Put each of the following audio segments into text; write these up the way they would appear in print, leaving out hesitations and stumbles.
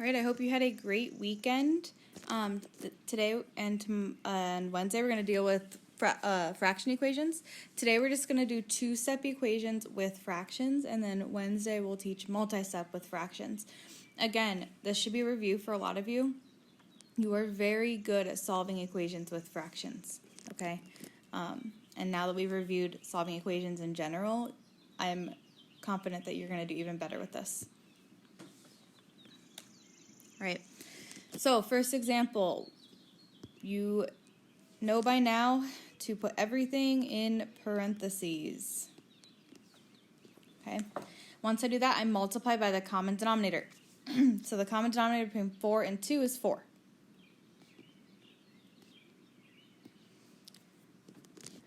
All right, I hope you had a great weekend. Today and Wednesday we're going to deal with fraction equations. Today we're just going to do two-step equations with fractions, and then Wednesday we'll teach multi-step with fractions. Again, this should be a review for a lot of you. You are very good at solving equations with fractions, okay? And now that we've reviewed solving equations in general, I'm confident that you're going to do even better with this. All right, so first example, you know by now to put everything in parentheses. Okay, once I do that, I multiply by the common denominator. So the common denominator between 4 and 2 is 4.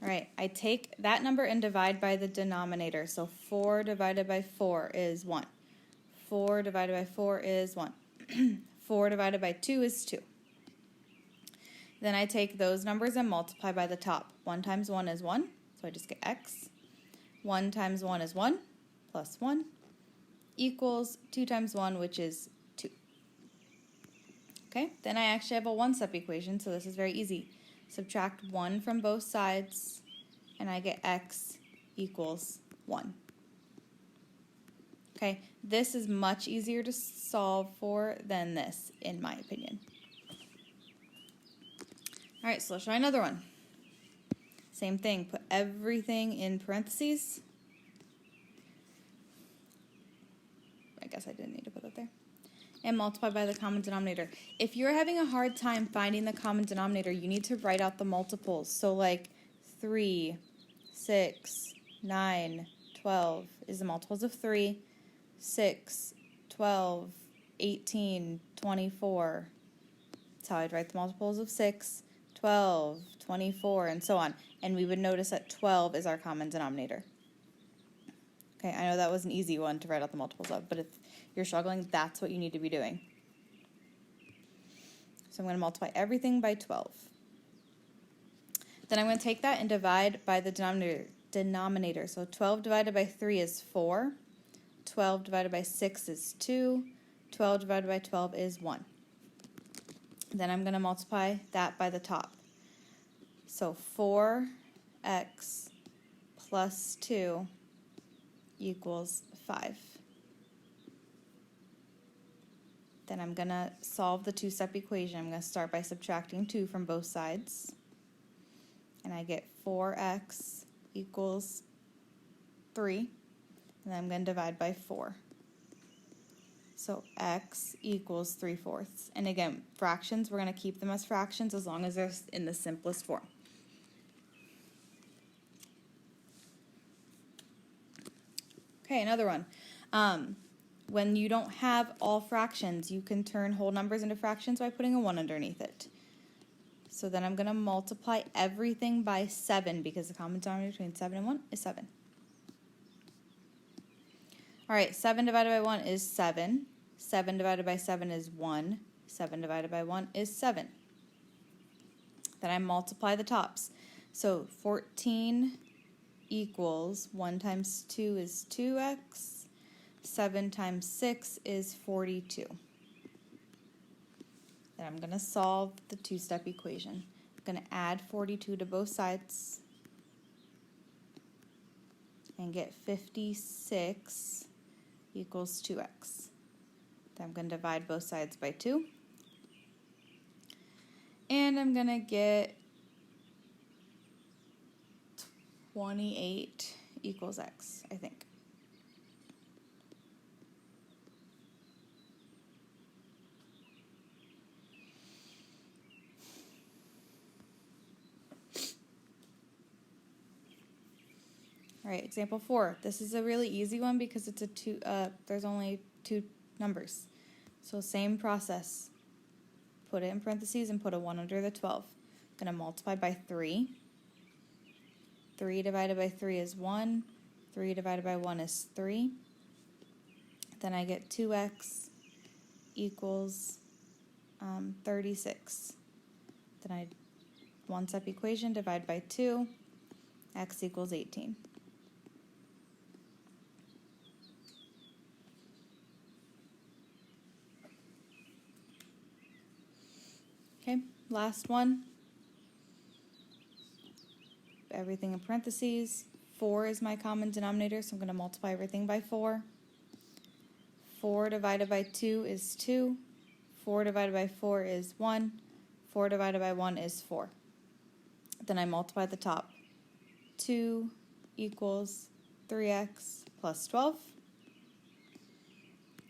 All right, I take that number and divide by the denominator. So 4 divided by 4 is 1. 4 divided by 4 is 1. 4 divided by 2 is 2. Then I take those numbers and multiply by the top. 1 times 1 is 1, so I just get x. 1 times 1 is 1, plus 1, equals 2 times 1, which is 2. Okay, then I actually have a one-step equation, so this is very easy. Subtract 1 from both sides, and I get x equals 1. Okay, this is much easier to solve for than this, in my opinion. All right, so let's try another one. Same thing, put everything in parentheses. I guess I didn't need to put it there. And multiply by the common denominator. If you're having a hard time finding the common denominator, you need to write out the multiples. So like 3, 6, 9, 12 is the multiples of 3. 6, 12, 18, 24. That's how I'd write the multiples of 6, 12, 24, and so on. And we would notice that 12 is our common denominator. Okay, I know that was an easy one to write out the multiples of, but if you're struggling, that's what you need to be doing. So I'm going to multiply everything by 12. Then I'm going to take that and divide by the denominator. So 12 divided by 3 is 4. 12 divided by 6 is 2. 12 divided by 12 is 1. Then I'm going to multiply that by the top. So 4x plus 2 equals 5. Then I'm going to solve the two-step equation. I'm going to start by subtracting 2 from both sides. And I get 4x equals 3. And I'm going to divide by 4. So x equals 3/4. And again, fractions, we're going to keep them as fractions as long as they're in the simplest form. Okay, another one. When you don't have all fractions, you can turn whole numbers into fractions by putting a 1 underneath it. So then I'm going to multiply everything by 7 because the common denominator between 7 and 1 is 7. All right, 7 divided by 1 is 7. 7 divided by 7 is 1. 7 divided by 1 is 7. Then I multiply the tops. So 14 equals 1 times 2 is 2x. 7 times 6 is 42. Then I'm going to solve the two-step equation. I'm going to add 42 to both sides and get 56 equals 2x. Then I'm going to divide both sides by 2. And I'm going to get 28 equals x, I think. All right, example 4. This is a really easy one because it's there's only 2 numbers. So same process. Put it in parentheses and put a 1 under the 12. I'm going to multiply by 3. 3 divided by 3 is 1. 3 divided by 1 is 3. Then I get 2x equals 36. Then I one-step equation, divide by 2. X equals 18. Okay, last one. Everything in parentheses. 4 is my common denominator, so I'm going to multiply everything by 4. 4 divided by 2 is 2. 4 divided by 4 is 1. 4 divided by 1 is 4. Then I multiply the top. 2 equals 3x plus 12.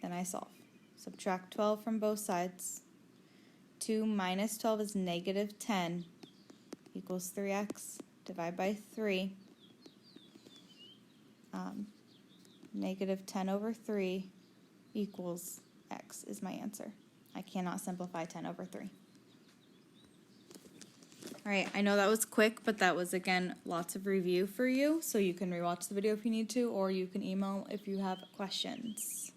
Then I solve. Subtract 12 from both sides. 2 minus 12 is negative 10 equals 3x. Divide by 3. Negative 10 over 3 equals x is my answer. I cannot simplify 10 over 3. Alright, I know that was quick, but that was, again, lots of review for you, so you can rewatch the video if you need to, or you can email if you have questions.